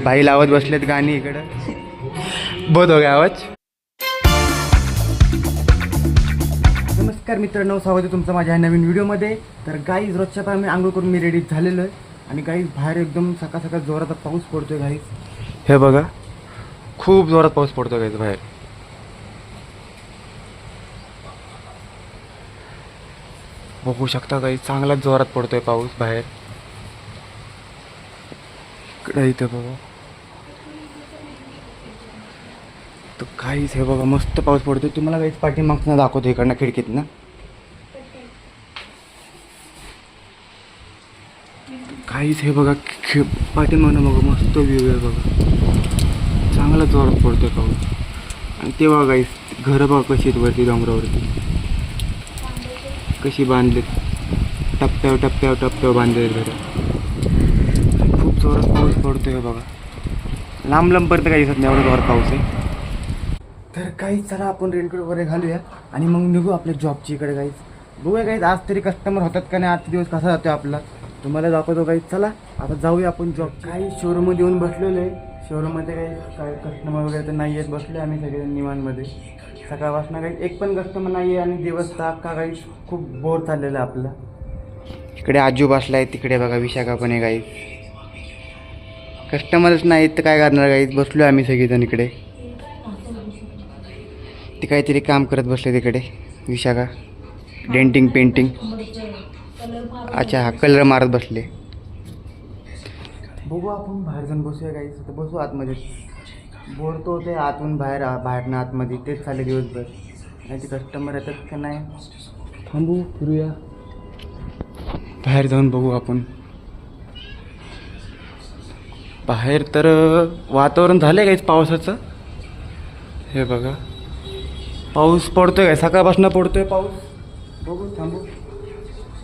भाई लावत बसलेत गाणी इकडं. बहुत हो गया आवाज. नमस्कार मित्रांनो, स्वागत आहे तुमचं माझ्या नवीन व्हिडिओमध्ये. तर गाईज रोजच्या पाय मी आंघोळ करून मी रेडी झालेलो आहे आणि गाईज बाहेर एकदम सकाळ सकाळ जोरात पाऊस पडतोय गाईज. हे बघा, खूप जोरात पाऊस पडतोय गाईज बाहेर. बघू शकता गाईज, चांगलाच जोरात पडतोय पाऊस बाहेर. इकडे इथं बघा तर काहीच, हे बघा मस्त पाऊस पडतोय. तुम्हाला काहीच पाठीमागनं दाखवतो इकडनं खिडकीतनं. काहीच हे बघा पाठीमागनं बघा मस्त व्ह्यू आहे बघा. चांगला जोरात पडतोय पाऊस. आणि तेव्हा काहीच घरं बघा कशी आहेत वरती डोंगरावरती, कशी बांधलीत, टप्प्यावर टप्प्यावर टप्प्यावर बांधलेत घरं. खूप जोरात पाऊस पडतोय बघा. लांब लांबपर्यंत काही दिसत नाही, एवढा जोरात पाऊस आहे. तर काही चला आपण रेनकोट वगैरे घालूया आणि मग निघू आपल्या जॉबची इकडे. काहीच बघूया काहीच आज तरी कस्टमर होतात का नाही, आजचा दिवस कसा जातो आपला तुम्हाला दाखवतो. काही चला आता जाऊया आपण जॉब. काही शोरूममध्ये येऊन बसलेलो आहे. शोरूममध्ये काही कस्टमर वगैरे तर नाही आहेत. बसले आम्ही सगळे निवांमध्ये. सकाळपासून काही एक पण कस्टमर नाही आहे आणि दिवस का काही खूप बोर चाललेलं आहे आपला. इकडे आजू बसला आहे, तिकडे बघा विशाखा पण आहे. काही कस्टमरच नाहीत तर काय करणार. काहीच बसलो आम्ही सगळेजण इकडे. ते काहीतरी काम करत बसले तिकडे विशाखा. डेंटिंग पेंटिंग, अच्छा हा कलर मारत बसले. बघू आपण बाहेर जाऊन बसूया. काहीच तर बसू आतमध्ये. बोर तो होते आतून बाहेर, बाहेरनं आतमध्ये. तेच चालले दिवसभर. नाही ते कस्टमर येतात का नाही. थांबू, फिरूया, बाहेर जाऊन बघू आपण. बाहेर तर वातावरण झालं आहे काहीच पावसाचं. हे बघा पाऊस पडतोय काय, सकाळपासून पडतोय पाऊस. बघू, थांबू,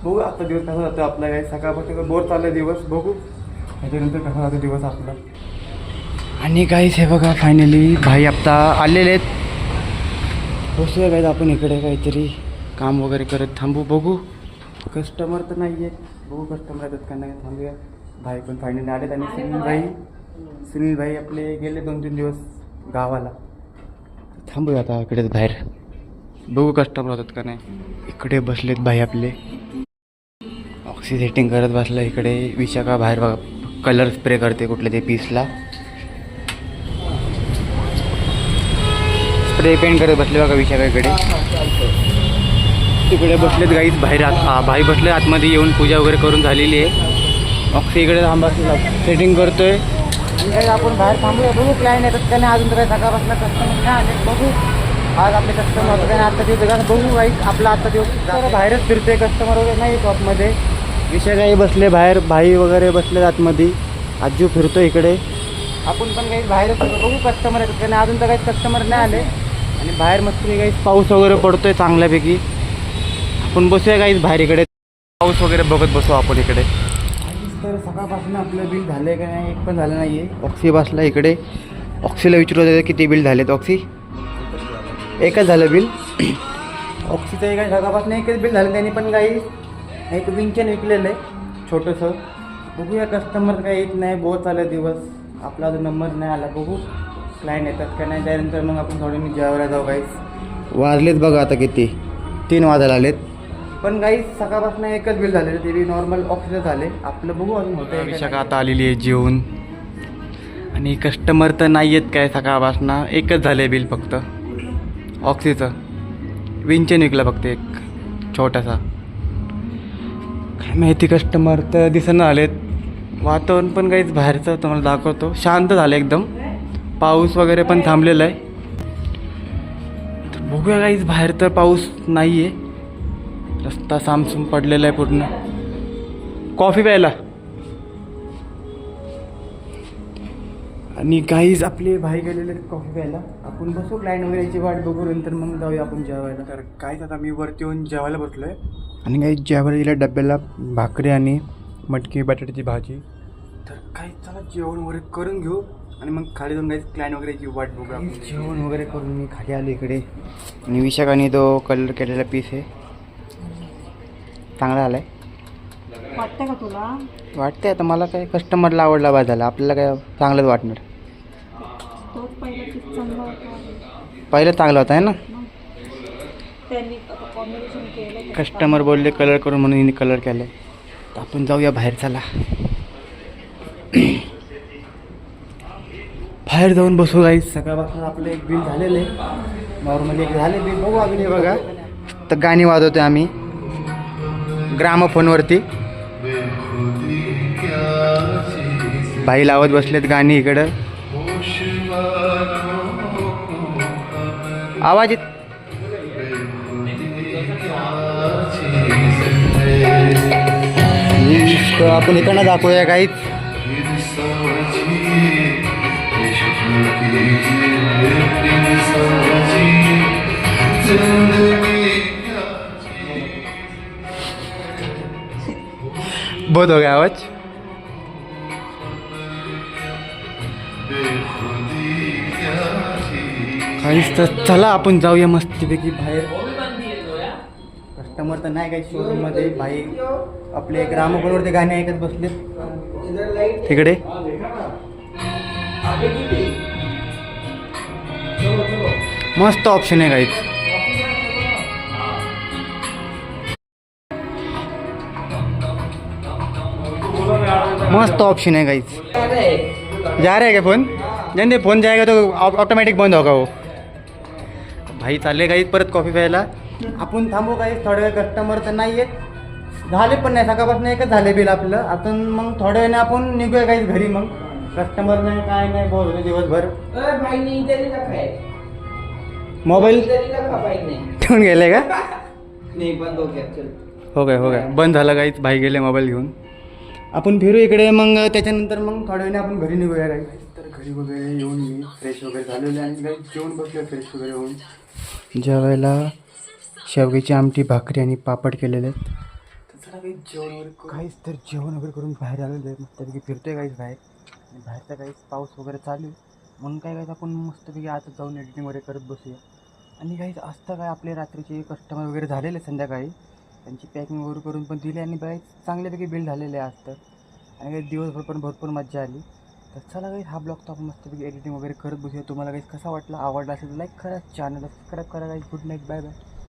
बघू आता दिवस कसा जातो आपला. काय सकाळपासून बोर चालला दिवस. बघू त्याच्यानंतर कसा जातो दिवस आपला. आणि काहीच हे बघा फायनली भाई आता आलेले आहेत. बसूया काहीच आपण इकडे काहीतरी काम वगैरे करत. थांबू, बघू कस्टमर तर नाही आहेत. बघू कस्टमर येतात का नाही. थांबूया. भाई पण फायनली आलेत. आणि सुनील भाई आपले गेले 2-3 दिवस गावाला. थांबूया आता इकडेच बाहेर. बघू कस्टमर होतात का नाही. इकडे बसलेत भाई आपले. ऑक्सी सेटिंग करत बसलं इकडे. विशाखा बाहेर बघा कलर स्प्रे करते कुठल्या ते पीसला. स्प्रे पेंट करत बसले बघा विशाखा इकडे. तिकडे बसलेत गाईच बाहेर. भाई बसले आतमध्ये येऊन. पूजा वगैरे करून झालेली आहे. ऑक्सी इकडे थांबा सेटिंग करतोय. काही आपण बाहेर थांबूया. बघू क्लायंट येतात का नाही. अजून तर काही सकाळपासून कस्टमर नाही आले. बघू आज आपले कस्टमर होतं काय आत्ता दिवस. बघू गाईच आपला आत्ता दिवस. बाहेरच फिरतोय, कस्टमर वगैरे नाही शॉपमध्ये. विषय काही बसले बाहेर. भाई वगैरे बसले आतमध्ये. आजू फिरतो इकडे. आपण पण काही बाहेरच बघू कस्टमर येतात का नाही. अजून तर काही कस्टमर नाही आले. आणि बाहेर मस्त काही पाऊस वगैरे पडतोय चांगल्यापैकी. आपण बसूया काहीच बाहेर इकडे. पाऊस वगैरे बघत बसू आपण इकडे. तर सकाळपासून आपलं बिल झालं आहे का नाही, एक पण झालं नाही आहे. ऑक्सी बसला इकडे. ऑक्सीला विचारत होते किती बिल झालेत. ऑक्सी एकच झालं बिल. ऑक्सीचं एक सकाळपासून एकच बिल झालं. त्यांनी पण काही एक विंचन विकलेलं आहे छोटंसं. बघूया कस्टमर काही येत नाही. बोर चाललं दिवस आपला. अजून नंबर नाही आला. बघू क्लायंट येतात का नाही. त्यानंतर मग आपण थोडे मी जेवायला जाऊ. काहीच वाजलेत बघा आता किती, 3 वाजायला आलेत. पण काही सकाळपासून एकच बिल झालेलं. ते बी नॉर्मल ऑक्सिजन झाले आपलं. बघू अजून होतं. विशाखा आता आलेली आहे जेवून. आणि कस्टमर तर नाही आहेत काय सकाळपासून. एकच झालं आहे बिल फक्त ऑक्सीचं. विंचन विकला फक्त एक छोटासा. काय माहिती कस्टमर तर दिसणं आलेत. वातावरण पण काहीच बाहेरचं तुम्हाला दाखवतो. शांत झालं एकदम. पाऊस वगैरे पण थांबलेला आहे. तर बघूया काहीच बाहेर तर पाऊस नाही आहे. रस्ता सामसूम पडलेला आहे पूर्ण. कॉफी प्यायला. आणि काहीच आपले भाई गेलेले कॉफी प्यायला. आपण बसू क्लायंट वगैरे याची वाट बघू. नंतर मग जाऊया आपण जेवायला. तर काहीच आता मी वरती येऊन जेवायला बसलो आहे. आणि काही जेवायला दिल्या डब्याला भाकरी आणि मटकी बटाट्याची भाजी. तर काही चला जेवण वगैरे करून घेऊ आणि मग खाली जाऊन काही क्लायंट वगैरेची वाट बघू. आपण जेवण वगैरे करून मी खाली आलो इकडे. आणि विशाखाने तो कलर केलेला पीस आहे चांगला आला आहे. वाटतं का तुला? वाटते आता मला काय कस्टमरला आवडला बा झाला, आपल्याला काय चांगलंच वाटणार. तोच पहिला किती चांगला होता. पहिलं चांगलं होतं आहे ना. मग त्यांनी कॉम्बिनेशन केलं. कस्टमर बोलले कलर करून म्हणून हिने कलर केलं. तर आपण जाऊया बाहेर, चला बाहेर जाऊन बसू गाईस. सकाळपासून आपलं एक बिल झालेलं आहे, नॉर्मली एक झाले बिल. बघू अजून हे बघा. तर गाणी वाजवतोय आम्ही ग्रामफोनवरती. भाई लावत बसलेत गाणी इकडं. आवाज येत. आपण इकडनं दाखवूया काहीच. बहुत हो गया आवाज. काहीच. तर चला आपण जाऊया मस्तपैकी बाहेर. कस्टमर तर नाही काही शोरूम मध्ये. भाई आपले ग्रामफोनवरती गाणी ऐकत बसलेत तिकडे. मस्त ऑप्शन आहे काहीच. मस्त ऑप्शन है गाइस. जा रहे हैं क्या फोन? जन फोन जाएगा तो ऑटोमॅटिक बंद होगा वो. भाई चालले गाईत परत कॉफी प्यायला. आपण थांबू गाईस थोड्या वेळ. कस्टमर तर नाही आहेत, झाले पण नाही. सकाळपासून एकच झाले बिल आपलं. आपण मग थोड्या वेळाने आपण निघूया गाईस घरी. मग कस्टमर नाही काय नाही बोलतो दिवसभर. मोबाईल ठेवून गेले का? नहीं बंद हो गया. चल हो गया बंद झाला गाईच. भाई गेले मोबाईल घेऊन. आपण फिरू इकडे. मग त्याच्यानंतर मग थोड्या वेळाने आपण घरी निघूया गाईस. तर घरी वगैरे येऊन मी फ्रेश वगैरे झालेले आणि गाईस जेवण बसलो फ्रेश वगैरे होऊन. जेवायला शेवग्याची आमटी, भाकरी आणि पापड केलेले आहेत. तर चला काही जेवण वगैरे काहीच. तर जेवण वगैरे करून बाहेर आलेलं आहे. मस्तपैकी फिरतोय काहीच बाहेर. आणि बाहेरचा काहीच पाऊस वगैरे चालू आहे. म्हणून काय काहीच आपण मस्तपैकी आता जाऊन एडिटिंग वगैरे करत बसूया. आणि काहीच असतं काय आपले रात्रीचे कस्टमर वगैरे झालेले संध्याकाळी. त्यांची पॅकिंग वगैरे करून पण दिली आणि बाईक चांगल्यापैकी बिल झालेले आहे आज तर. आणि काही दिवसभर पण भरपूर मजा आली. तर चला काही हा ब्लॉग तर आपण मस्तपैकी एडिटिंग वगैरे करत बसूया. तुम्हाला काही कसा वाटला, आवडला असेल तर लाईक करा, चॅनलला सबस्क्राईब करा. काही गुड नाईट, बाय बाय.